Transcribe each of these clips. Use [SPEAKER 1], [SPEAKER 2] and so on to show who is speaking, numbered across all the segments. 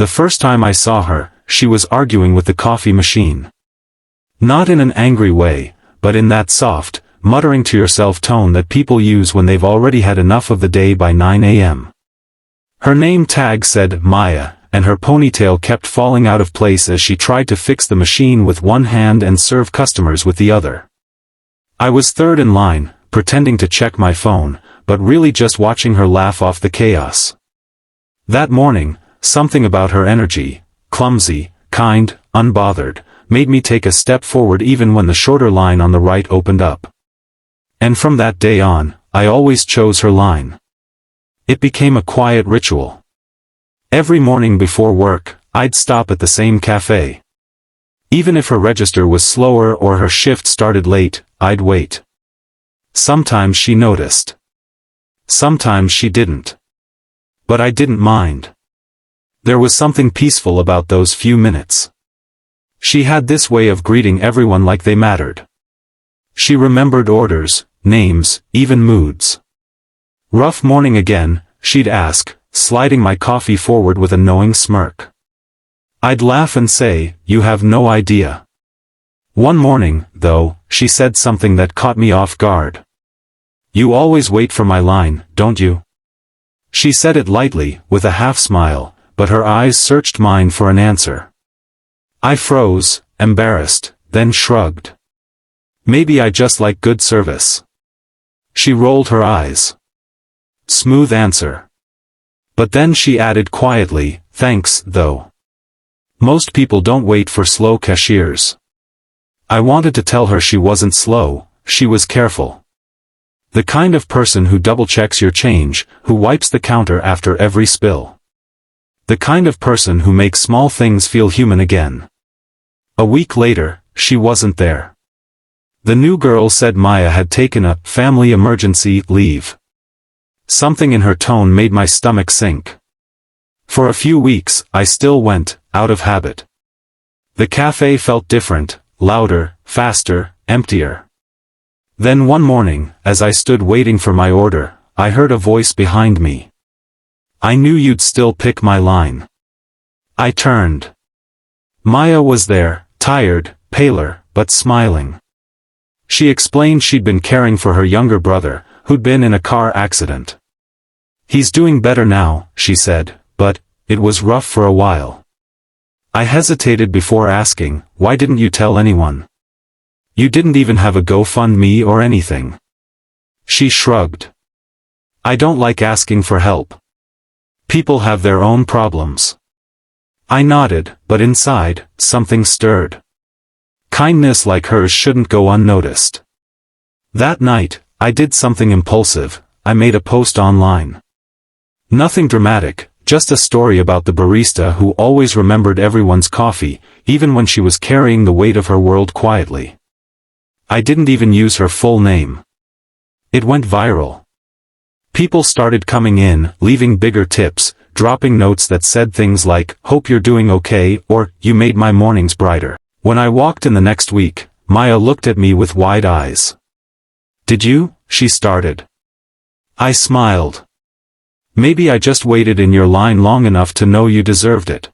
[SPEAKER 1] The first time I saw her, she was arguing with the coffee machine. Not in an angry way, but in that soft, muttering to yourself tone that people use when they've already had enough of the day by 9 a.m. Her name tag said Maya, and her ponytail kept falling out of place as she tried to fix the machine with one hand and serve customers with the other. I was third in line, pretending to check my phone, but really just watching her laugh off the chaos. That morning, something about her energy, clumsy, kind, unbothered, made me take a step forward even when the shorter line on the right opened up. And from that day on, I always chose her line. It became a quiet ritual. Every morning before work, I'd stop at the same cafe. Even if her register was slower or her shift started late, I'd wait. Sometimes she noticed. Sometimes she didn't. But I didn't mind. There was something peaceful about those few minutes. She had this way of greeting everyone like they mattered. She remembered orders, names, even moods. Rough morning again, she'd ask, sliding my coffee forward with a knowing smirk. I'd laugh and say, you have no idea. One morning, though, she said something that caught me off guard. You always wait for my line, don't you? She said it lightly, with a half smile, but her eyes searched mine for an answer. I froze, embarrassed, then shrugged. Maybe I just like good service. She rolled her eyes. Smooth answer. But then she added quietly, thanks, though. Most people don't wait for slow cashiers. I wanted to tell her she wasn't slow, she was careful. The kind of person who double-checks your change, who wipes the counter after every spill. The kind of person who makes small things feel human again. A week later, she wasn't there. The new girl said Maya had taken a family emergency leave. Something in her tone made my stomach sink. For a few weeks, I still went, out of habit. The cafe felt different, louder, faster, emptier. Then one morning, as I stood waiting for my order, I heard a voice behind me. I knew you'd still pick my line. I turned. Maya was there, tired, paler, but smiling. She explained she'd been caring for her younger brother, who'd been in a car accident. He's doing better now, she said, but it was rough for a while. I hesitated before asking, why didn't you tell anyone? You didn't even have a GoFundMe or anything. She shrugged. I don't like asking for help. People have their own problems. I nodded, but inside, something stirred. Kindness like hers shouldn't go unnoticed. That night, I did something impulsive. I made a post online. Nothing dramatic, just a story about the barista who always remembered everyone's coffee, even when she was carrying the weight of her world quietly. I didn't even use her full name. It went viral. People started coming in, leaving bigger tips, dropping notes that said things like, hope you're doing okay, or, you made my mornings brighter. When I walked in the next week, Maya looked at me with wide eyes. Did you? She started. I smiled. Maybe I just waited in your line long enough to know you deserved it.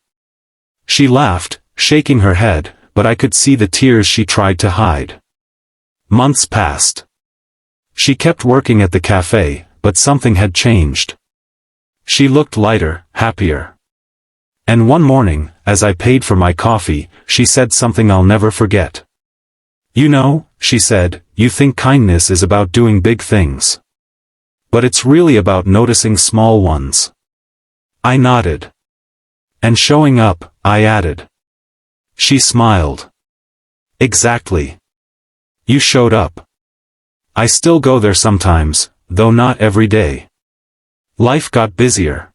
[SPEAKER 1] She laughed, shaking her head, but I could see the tears she tried to hide. Months passed. She kept working at the cafe, but something had changed. She looked lighter, happier. And one morning, as I paid for my coffee, she said something I'll never forget. You know, she said, you think kindness is about doing big things. But it's really about noticing small ones. I nodded. And showing up, I added. She smiled. Exactly. You showed up. I still go there sometimes, though not every day. Life got busier.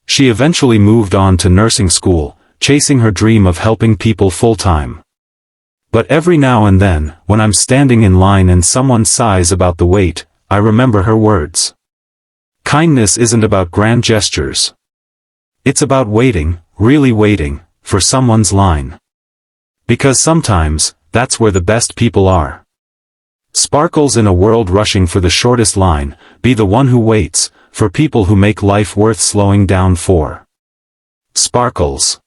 [SPEAKER 1] She eventually moved on to nursing school, chasing her dream of helping people full-time. But every now and then, when I'm standing in line and someone sighs about the wait, I remember her words. Kindness isn't about grand gestures. It's about waiting, really waiting, for someone's line. Because sometimes, that's where the best people are. Sparkles in a world rushing for the shortest line, be the one who waits, for people who make life worth slowing down for. Sparkles.